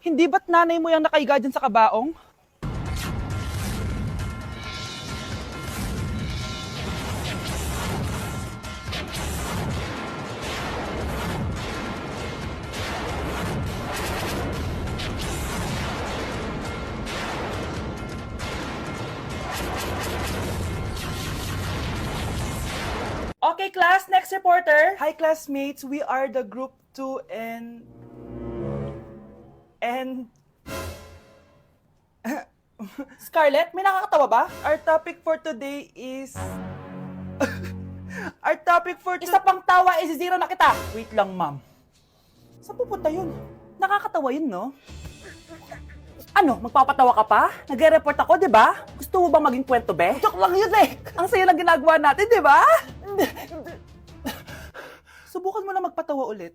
Hindi ba't nanay mo yung nakaiga dyan sa kabaong? Okay, class, next reporter. Hi, classmates. We are the group 2 and... Scarlett, may nakakatawa ba? Our topic for today is... Our topic for today... Isa pang tawa is zero na kita. Wait lang, ma'am. Saan pupunta yun? Nakakatawa yun, no? Ano, magpapatawa ka pa? Nagre-report ako, di ba? Gusto mo bang maging kwento, be? Joke lang yun eh! Ang sayo lang ginagawa natin, di ba? Subukan mo na magpatawa ulit.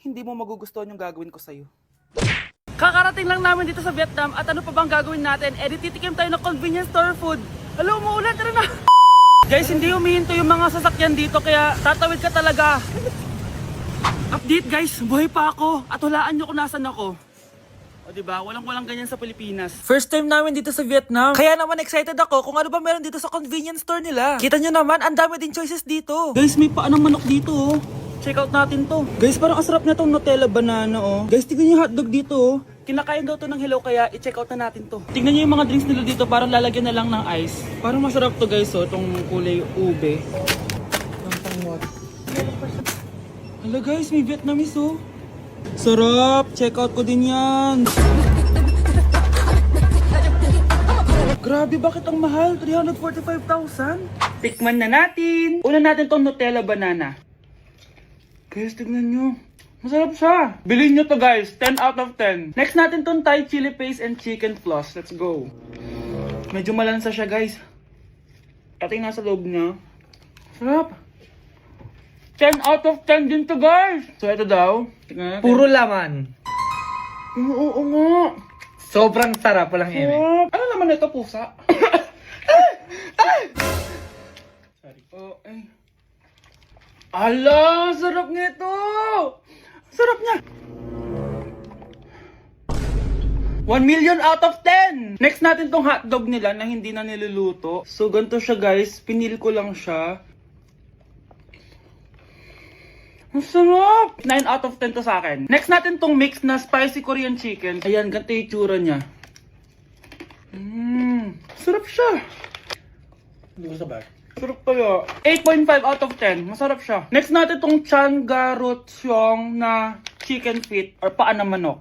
Hindi mo magugustuhan yung gagawin ko sa'yo. Kakarating lang namin dito sa Vietnam at ano pa bang gagawin natin? Titikim tayo ng convenience store food. Hello, umuulan, tara na! Guys, hindi humihinto yung mga sasakyan dito kaya tatawid ka talaga. Update guys, buhay pa ako at hulaan nyo kung nasan ako. O diba, walang ganyan sa Pilipinas. First time namin dito sa Vietnam. Kaya naman excited ako kung ano ba meron dito sa convenience store nila. Kita nyo naman, ang dami din choices dito. Guys, may paanong manok dito oh. Check out natin to. Guys, parang asarap na tong Nutella banana oh. Guys, tignan yung hotdog dito oh. Kinakain daw to ng hello kaya i-check out na natin to. Tignan nyo yung mga drinks nila dito, parang lalagyan na lang ng ice. Parang masarap to guys oh, tong kulay ube. Hala guys, may Vietnamese oh. Sarap! Check out ko din yan! Grabe, bakit ang mahal? 345,000? Tikman na natin! Una natin tong Nutella banana. Guys, tignan nyo. Masarap siya! Bilhin nyo to guys, 10 out of 10. Next natin tong Thai chili paste and chicken floss. Let's go! Medyo malansa siya guys. Pati nasa loob niya. Sarap! 10 out of 10 din to guys! So ito daw. Tignan natin. Puro laman. Oo nga. Sobrang sarap, walang ere. Ano naman ito, pusa? Sorry. Oh, ay. Ala, sarap nito! Sarap niya! 1 million out of 10! Next natin tong hotdog nila na hindi na niluluto. So, ganito siya guys. Pinil ko lang siya. Ang sarap! 9 out of 10 to sa akin. Next natin tong mix na spicy Korean chicken. Ayan, ganito yung tsura niya. Sarap siya. Hindi ko sabay. Sarap kaya. 8.5 out of 10. Masarap siya. Next natin tong Chan Garotyong na chicken feet or paa ng manok.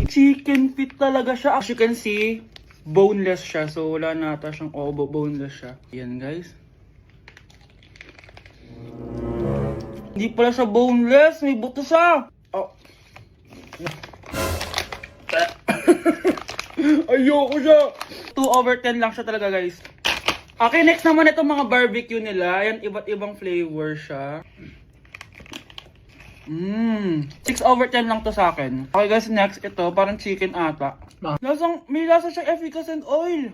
Chicken feet talaga siya. As you can see, boneless siya. So wala na ata siyang obo. Boneless siya. Ayan guys. Hindi pala siya boneless. May buto siya. Oh. Ayoko siya. 2 over 10 lang siya talaga guys. Okay, next naman itong mga barbecue nila. Ayan, iba't ibang flavor siya. 6 over 10 lang to sa akin. Okay guys, next ito. Parang chicken ata. May lasa siyang efficacent oil.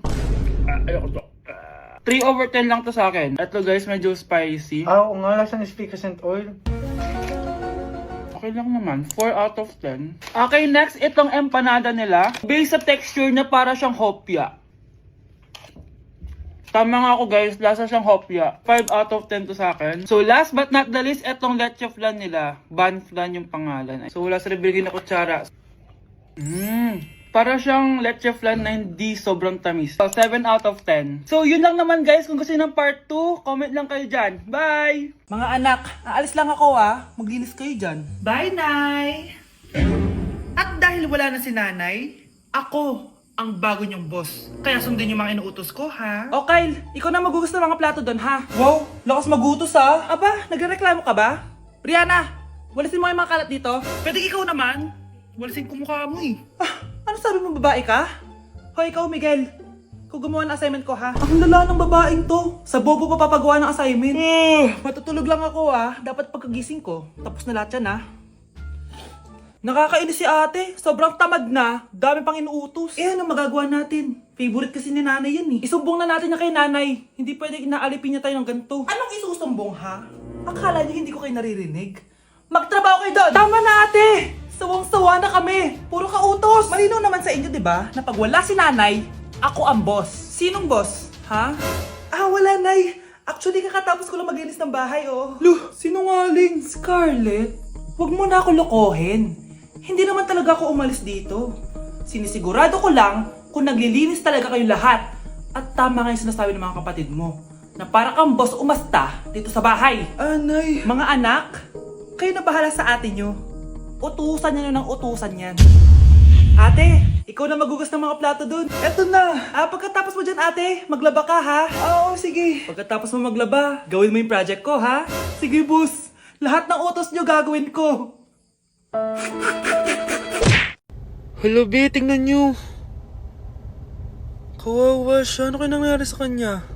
Ayoko to. 3 over 10 lang to sa akin. Ito guys, medyo spicy. Oo nga, lasang efficacent oil. Okay lang naman. 4 out of 10. Okay, next, itong empanada nila. Based sa texture niya, para siyang hopya. Tama nga ako guys, lasa siyang hopya. 5 out of 10 to sa akin. So last but not the least, itong leche flan nila. Ban flan yung pangalan. So wala sa bibigyan na kutsara. Para siyang leche flan na hindi sobrang tamis. So 7 out of 10. So yun lang naman guys. Kung gusto ng part 2, comment lang kayo dyan. Bye! Mga anak, aalis lang ako Maglinis kayo dyan. Bye, Nay! At dahil wala na si Nanay, ako ang bago niyong boss. Kaya sundin yung mga inuutos ko, ha? O Kyle, ikaw na magugusto ng mga plato doon ha? Wow, lakas magutos Aba, nagrereklamo ka ba? Brianna, walisin mo yung mga kalat dito. Pwede ikaw naman. Walisin ko mukha mo eh. Ano sabi mo, babae ka? Hoy, ikaw Miguel, ikaw gumawa ng assignment ko ha? Ang lala ng babaeng to. Sa bobo pa papagawa ng assignment. Matutulog lang ako Dapat pagkagising ko, tapos na lahat yan Nakakainis si ate. Sobrang tamad na. Dami pang inuutos. Ano magagawa natin? Favorite kasi ni nanay yan Isumbong na natin niya kay nanay. Hindi pwede inaalipin niya tayo ng ganito. Anong isusumbong ha? Akala niyo hindi ko kayo naririnig? Magtrabaho kayo doon! Tama na ate! Sawang-sawa na kami. Puro kautos. Malinaw naman sa inyo, di ba? Na pag wala si nanay, ako ang boss. Sinong boss? Ha? Wala, nay. Actually, kakatapos ko lang maglinis ng bahay, oh. Luh, sinungaling. Scarlett, huwag mo na ako lokohin. Hindi naman talaga ako umalis dito. Sinisigurado ko lang kung naglilinis talaga kayo lahat. At tama nga yung sinasabi ng mga kapatid mo. Na para kang boss umasta dito sa bahay. Nay. Mga anak, kayo na bahala sa ate nyo. Utusan nyo ng utusan yan. Ate, ikaw na magugas ng mga plato dun. Eto na. Pagkatapos mo dyan, ate, maglaba ka, ha? Oo, sige. Pagkatapos mo maglaba, gawin mo yung project ko, ha? Sige, boss. Lahat ng utos nyo gagawin ko. Hello, B, tingnan nyo. Kawawa siya. Ano kaya nangyari sa kanya?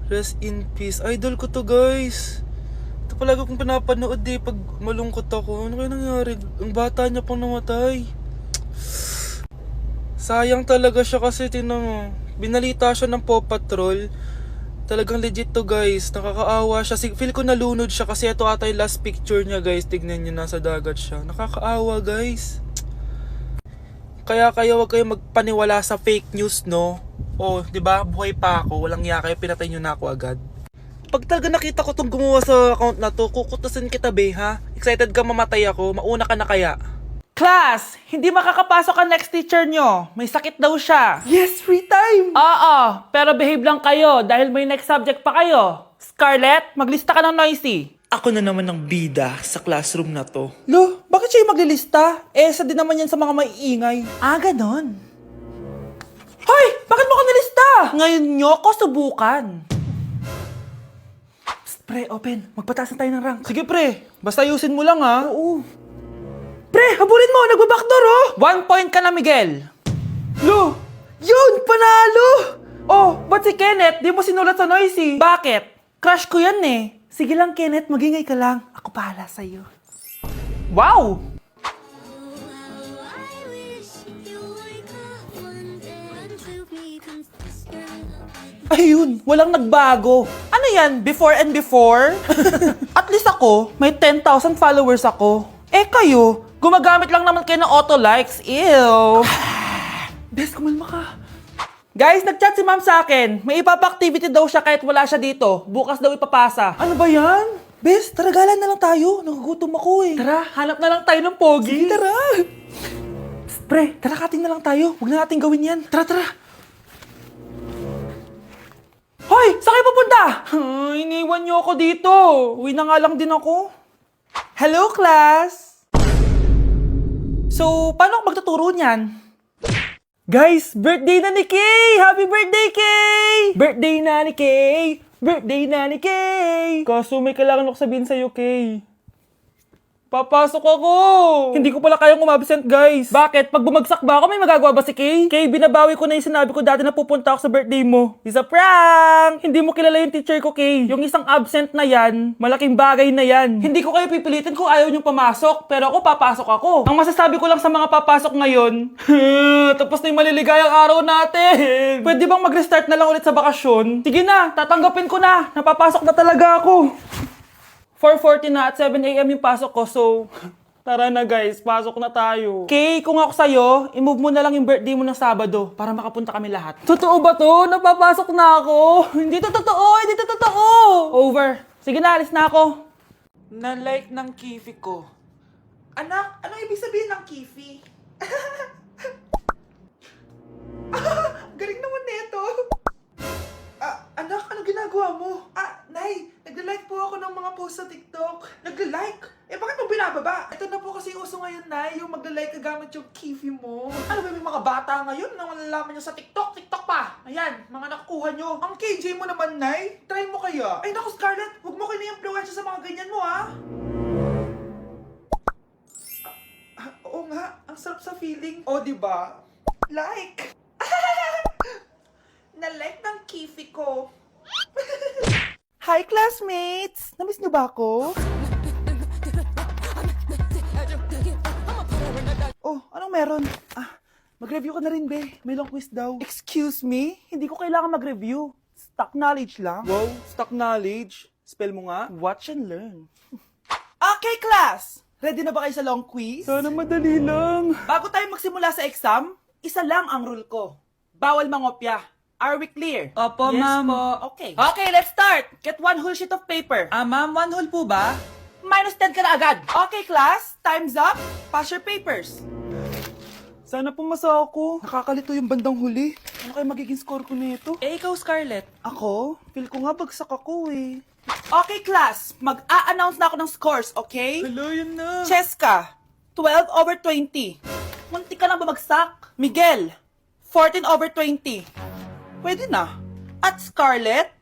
Rest in peace. Idol ko to, guys. Ito palagi kong pinapanood pag malungkot ako. Ano kaya nangyari? Ang bata niya pang namatay. Sayang talaga siya kasi tinan mo. Binalita siya ng Paw Patrol. Talagang legit to, guys. Nakakaawa siya. Feel ko nalunod siya kasi ito ata yung last picture niya, guys. Tignan niyo, nasa dagat siya. Nakakaawa, guys. Kaya kayo wag kayo magpaniwala sa fake news, no? Oh, 'di ba? Buhay pa ako, walang iya kayo, pinatay niyo na ako agad. Pag talaga nakita ko tong gumawa sa account na to, kukutasin kita, be, ha? Excited ka mamatay ako, mauna ka na kaya. Class, hindi makakapasok ang next teacher nyo. May sakit daw siya. Yes, free time. Oo, pero behave lang kayo dahil may next subject pa kayo. Scarlett, maglista ka ng noisy. Ako na naman ang bida sa classroom na to. Lo, bakit siya yung maglilista? Isa din naman yan sa mga maiingay. Ganon. Hoy! Bakit mo ka nilista? Ngayon nyo ko subukan. Psst, pre, open. Magpataas na tayo ng rank. Sige, pre. Basta ayusin mo lang, ha? Oo. Pre, habulin mo! Nagbabackdoor, oh! 1 point ka na, Miguel. Lo! Yun! Panalo! Oh, ba't si Kenneth di mo sinulat sa noisy? Bakit? Crush ko yan, eh. Sige lang, Kenneth, magingay ka lang. Ako bahala sa'yo. Wow! Ayun, walang nagbago. Ano yan, before and before? At least ako, may 10,000 followers ako. Kayo, gumagamit lang naman kayo ng auto-likes. Ew! Bes, kumalma ka. Guys, nag-chat si ma'am sa akin. May ipapa-activity daw siya kahit wala siya dito. Bukas daw ipapasa. Ano ba yan? Bes, tara galan na lang tayo. Nagugutom ako eh. Tara, hanap na lang tayo ng pogi. Sige, tara. Psst, pre, tara kating na lang tayo. Huwag na natin gawin yan. Tara, tara. Hoy, saan kayo pupunta? Iniwan niyo ako dito. Uwi na nga lang din ako. Hello, class. So, paano ako magtuturo niyan? Guys, birthday na ni Kay! Happy birthday, Kay! Birthday na ni Kay! Birthday na ni Kay! Kaso may kailangan ako sabihin sa'yo, Kay. Papasok ako! Hindi ko pala kayang umabsent, guys. Bakit? Pag bumagsak ba ako, may magagawa ba si Kay? Kay, binabawi ko na yung sinabi ko dati na pupunta ako sa birthday mo. It's a prank! Hindi mo kilala yung teacher ko, Kay. Yung isang absent na yan, malaking bagay na yan. Hindi ko kayo pipilitin kung ayaw niyong pumasok, pero ako papasok ako. Ang masasabi ko lang sa mga papasok ngayon, tapos na yung maliligayang araw natin. Pwede bang mag-restart na lang ulit sa bakasyon? Sige na, tatanggapin ko na. Napapasok na talaga ako. 4:40 na at 7 AM yung pasok ko, so tara na guys, pasok na tayo. Kay, kung ako sa'yo, i-move mo na lang yung birthday mo ng Sabado para makapunta kami lahat. Totoo ba to? Napapasok na ako? Hindi to totoo! Hindi to totoo! Over. Sige na, alis na ako. Na-like ng kifi ko. Anak, anong ibig sabihin ng kifi? Galing naman nito. Anak, ano ginagawa mo? Nay, nagla-like po ako ng mga post sa TikTok. Nagla-like? Bakit mo binababa? Ito na po kasi uso ngayon, Nay, yung magla-like ka gamit yung kifi mo. Ano ba, may mga bata ngayon na malalaman nyo sa TikTok? TikTok pa! Ayan, mga nakukuha nyo. Ang KJ mo naman, Nay. Try mo kaya. Ay, naku, Scarlett, huwag mo kini-influensya sa mga ganyan mo, ha? Oo nga, ang sarap sa feeling. O, diba? Like! Na-like ng kifi ko. Hi, classmates! Namiss niyo ba ako? Oh, anong meron? Mag-review ka na rin, be. May long quiz daw. Excuse me? Hindi ko kailangan mag-review. Stock knowledge lang. Wow, stock knowledge. Spell mo nga. Watch and learn. Okay, class! Ready na ba kayo sa long quiz? Sana madali lang. Bago tayo magsimula sa exam, isa lang ang rule ko. Bawal mangopya. Are we clear? Opo, Yes ma'am. po. Okay. Okay, let's start. Get one whole sheet of paper. Ma'am, 1 whole po ba? Minus 10 ka na agad. Okay, class. Time's up. Pass your papers. Sana pumasa ako. Nakakalito yung bandang huli. Ano kaya magiging score ko nito? Ikaw, Scarlett. Ako? Feel ko nga bagsak ako eh. Okay, class. Mag-a-announce na ako ng scores, okay? Hello, yun na. Cheska, 12/20. Munti ka lang bumagsak. Miguel, 14/20. Pwede na. At Scarlett,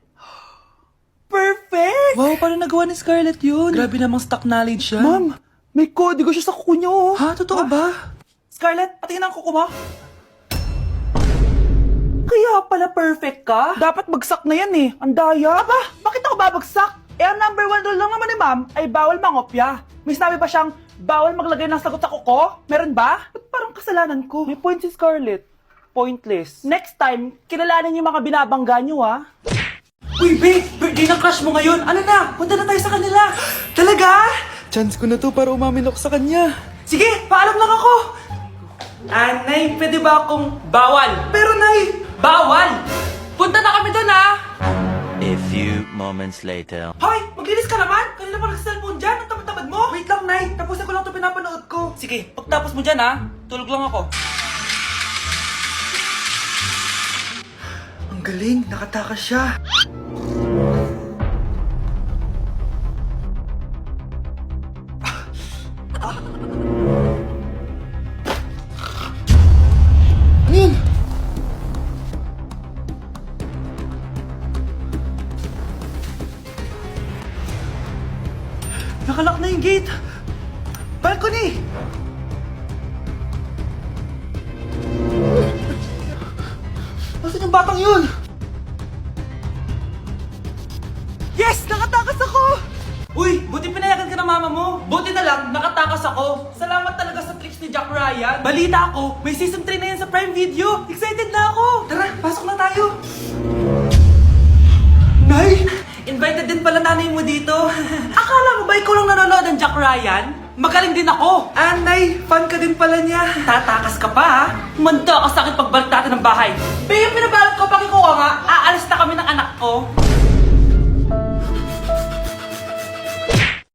perfect! Wow, paano nagawa ni Scarlett yun? Grabe namang stock knowledge siya. Ma'am, may kodigo siya sa kuko niya, oh. Ha? Totoo ba? Scarlett, patingin ang kuko mo. Kaya pala perfect ka? Dapat bagsak na yan eh. Ang daya. Ba, bakit ako babagsak? Eh, ang number 1 rule lang naman ni ma'am ay bawal mangopya. May sinabi ba siyang bawal maglagay ng sagot sa kuko? Meron ba? Ba't parang kasalanan ko? May point si Scarlett. Pointless. Next time, kilalanin yung mga binabangga nyo, ha? Uy, babe! Birthday ng crush mo ngayon! Ano na? Punta na tayo sa kanila! Talaga? Chance ko na to para umamin ako sa kanya. Sige, paalam lang ako! Nay, pwede ba akong bawal? Pero Nay, bawal! Punta na kami doon, ha? A few moments later. Hoy, maglinis ka naman! Kanina pa nag-cellphone dyan, ang tamad-tamad mo! Wait lang, Nay! Tapusin ko lang ito pinapanood ko. Sige, pagtapos mo dyan, ha? Tulog lang ako. Ang galing, nakatakas siya. Ano yun? Nakalak na yung gate! Balcony! Nasaan yung batang yun? Yes! Nakatakas ako! Uy, buti pinayagan ka ng mama mo. Buti na lang, nakatakas ako. Salamat talaga sa tricks ni Jack Ryan. Balita ako, may season 3 na yan sa Prime Video. Excited na ako. Tara, pasok na tayo. Nay! Invited din pala nanay mo dito. Akala mo ba ikaw lang nanonood ng Jack Ryan? Magaling din ako. Nay, fan ka din pala niya. Tatakas ka pa, ha? Manda ka sa akin pagbalik natin ng bahay. Babe, pinabalot ko, pag ikaw nga, aalis na kami ng anak ko.